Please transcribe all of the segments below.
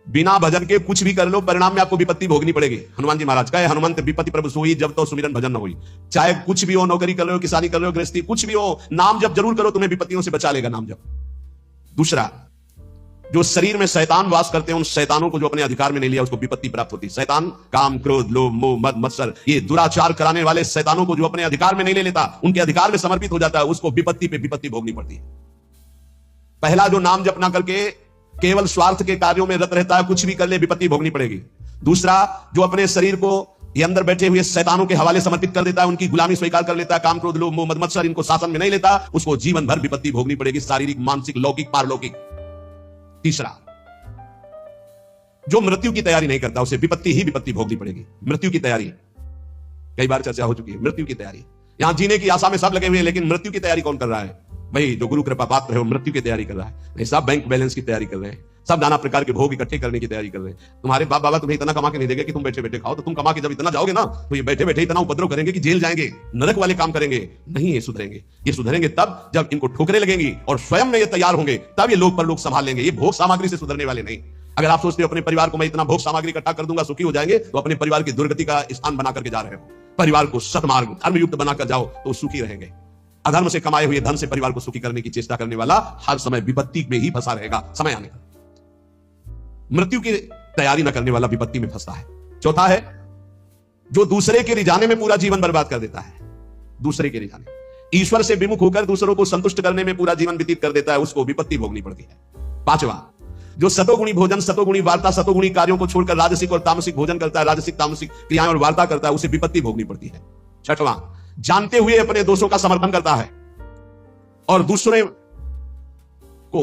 बिना भजन के कुछ भी कर लो, परिणाम में आपको विपत्ति भोगनी पड़ेगी। हनुमान जी महाराज कहे, हनुमंत विपत्ति प्रभु सोई, जब तो सुमिरन भजन न हुई। चाहे कुछ भी हो, नौकरी कर रहे हो, किसानी कर रहे हो, गृहस्थी कुछ भी हो, नाम जप जरूर करो, तुम्हें विपत्तियों से बचा लेगा नाम जप। दूसरा, जो शरीर में शैतान वास करते हैं, उन शैतानों को जो अपने अधिकार में नहीं लिया, उसको विपत्ति प्राप्त होती है। शैतान काम, क्रोध, लोभ, मोह, मद, मत्सर, ये दुराचार कराने वाले शैतानों को जो अपने अधिकार में नहीं ले लेता, उनके अधिकार में समर्पित हो जाता है, उसको विपत्ति पे विपत्ति भोगनी पड़ती है। पहला, जो नाम जप ना करके केवल स्वार्थ के कार्यों में रत रहता है, कुछ भी कर ले, विपत्ति भोगनी पड़ेगी। दूसरा, जो अपने शरीर को ये अंदर बैठे हुए शैतानों के हवाले समर्पित कर देता है, उनकी गुलामी स्वीकार कर लेता है, काम, क्रोध, लोभ, मोह, मद, मत्सर, इनको शासन में नहीं लेता, उसको जीवन भर विपत्ति भोगनी पड़ेगी, शारीरिक, मानसिक, लौकिक, पारलौकिक। तीसरा, जो मृत्यु की तैयारी नहीं करता, उसे विपत्ति ही विपत्ति भोगनी पड़ेगी। मृत्यु की तैयारी कई बार चर्चा हो चुकी है। मृत्यु की तैयारी, यहां जीने की आशा में सब लगे हुए हैं, लेकिन मृत्यु की तैयारी कौन कर रहा है? भाई जो गुरु कृपा पात्र है वो मृत्यु की तैयारी कर रहा है। नहीं, सब बैंक बैलेंस की तैयारी कर रहे हैं, सब नाना प्रकार के भोग इकट्ठे करने की तैयारी कर रहे हैं। तुम्हारे बाप बाबा तुम्हें इतना कमा के नहीं देंगे कि तुम बैठे बैठे खाओ, तो तुम कमा के जब इतना जाओगे ना, तो ये बैठे बैठे इतना उपद्रव करेंगे कि जेल जाएंगे, नरक वाले काम करेंगे। नहीं, ये सुधरेंगे। ये सुधरेंगे तब जब इनको ठोकरें लगेंगी और स्वयं में ये तैयार होंगे, तब ये लोग पर लोग संभाल लेंगे। ये भोग सामग्री से सुधरने वाले नहीं। अगर आप सोचते हो अपने परिवार को मैं इतना भोग सामग्री इकट्ठा कर दूंगा सुखी हो जाएंगे, तो अपने परिवार की दुर्गति का स्थान बना करके जा रहे हो। परिवार को सतमार्ग, धर्मयुक्त बनाकर जाओ तो सुखी रहेंगे। अधर्म से कमाए हुए धन से परिवार को सुखी करने की चेष्टा करने वाला हर समय विपत्ति में ही फंसा रहेगा समय आने का। मृत्यु की तैयारी न करने वाला विपत्ति में फंसता है। चौथा है, जो दूसरे के रिझाने में पूरा जीवन बर्बाद कर देता है। दूसरे के रिझाने, ईश्वर से विमुख होकर दूसरों को संतुष्ट करने में पूरा जीवन व्यतीत कर देता है, उसको विपत्ति भोगनी पड़ती है। पांचवा, जो सतोगुणी भोजन, सतोगुणी वार्ता, सतोगुणी कार्यों को छोड़कर राजसिक और तामसिक भोजन करता है, राजसिक तामसिक क्रियाएं और वार्ता करता है, उसे विपत्ति भोगनी पड़ती है। छठवां, जानते हुए अपने दोषों का समर्थन करता है और दूसरे को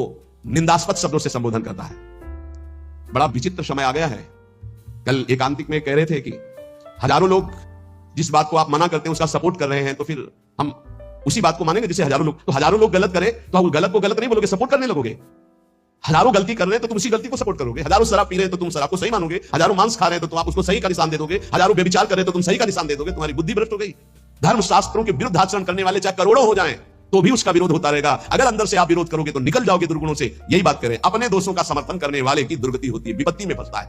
निंदास्पद शब्दों से संबोधन करता है। बड़ा विचित्र समय आ गया है। कल एकांतिक में कह रहे थे कि हजारों लोग जिस बात को आप मना करते हैं उसका सपोर्ट कर रहे हैं, तो फिर हम उसी बात को मानेंगे जिसे हजारों लोग। तो हजारों लोग गलत करें तो आप गलत को गलत नहीं बोलोगे, सपोर्ट करने लगोगे। हजारों गलती कर रहे हैं तो तुम उसी गलती को सपोर्ट करोगे। हजारों शराब पी रहे हैं तो तुम शराब को सही मानोगे। हजारों मांस खा रहे हैं तो तुम आप उसको सही का निशान दे दोगे। हजारों व्यभिचार कर रहे हैं तो तुम सही का निशान दे दोगे। तुम्हारी बुद्धि भ्रष्ट हो गई। धर्म शास्त्रों के विरुद्ध आचरण करने वाले चाहे करोड़ों हो जाएं तो भी उसका विरोध होता रहेगा। अगर अंदर से आप विरोध करोगे तो निकल जाओगे दुर्गुणों से। यही बात करें, अपने दोषों का समर्थन करने वाले की दुर्गति होती है, विपत्ति में फंसता है।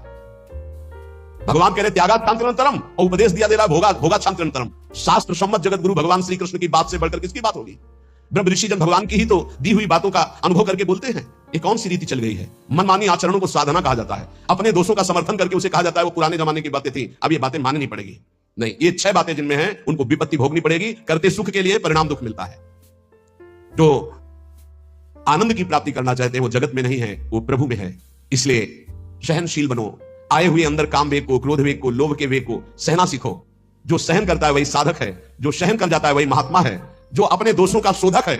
भगवान कह रहे त्यागा शांतिरंतरम, और उपदेश दिया दे रहा भोगा शांतिरंतरम। शास्त्र सम्मत जगत गुरु भगवान श्री कृष्ण की बात से बढ़कर किसकी बात होगी? ब्रह्म ऋषि जन भगवान की ही तो दी हुई बातों का अनुभव करके बोलते हैं। ये कौन सी रीति चल गई है? मनमानी आचरणों को साधना कहा जाता है। अपने दोषों का समर्थन करके उसे कहा जाता है वो पुराने जमाने की बातें थी, अब ये बातें माननी पड़ेगी। नहीं, ये 6 बातें जिनमें हैं उनको विपत्ति भोगनी पड़ेगी। करते सुख के लिए परिणाम दुख मिलता है। जो आनंद की प्राप्ति करना चाहते हैं वो जगत में नहीं है, वो प्रभु में है। इसलिए सहनशील बनो। आए हुए अंदर काम वेग को, क्रोध वेग को, लोभ के वेग को सहना सीखो। जो सहन करता है वही साधक है, जो सहन कर जाता है वही महात्मा है। जो अपने दोषों का शोधक है,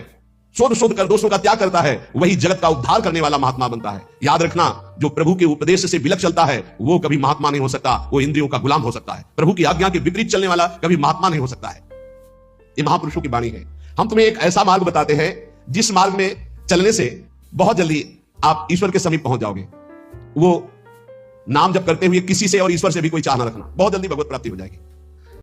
शोध कर दोषों का त्याग करता है, वही जगत का उद्धार करने वाला महात्मा बनता है। याद रखना, जो प्रभु के उपदेश से विलक चलता है वो कभी महात्मा नहीं हो सकता, वो इंद्रियों का गुलाम हो सकता है। प्रभु की आज्ञा के विपरीत चलने वाला कभी महात्मा नहीं हो सकता है। ये महापुरुषों की वाणी है। हम तुम्हें एक ऐसा मार्ग बताते हैं जिस मार्ग में चलने से बहुत जल्दी आप ईश्वर के समीप पहुंच जाओगे। वो नाम जप करते हुए किसी से और ईश्वर से भी कोई चाह ना रखना, बहुत जल्दी भगवत प्राप्ति हो जाएगी।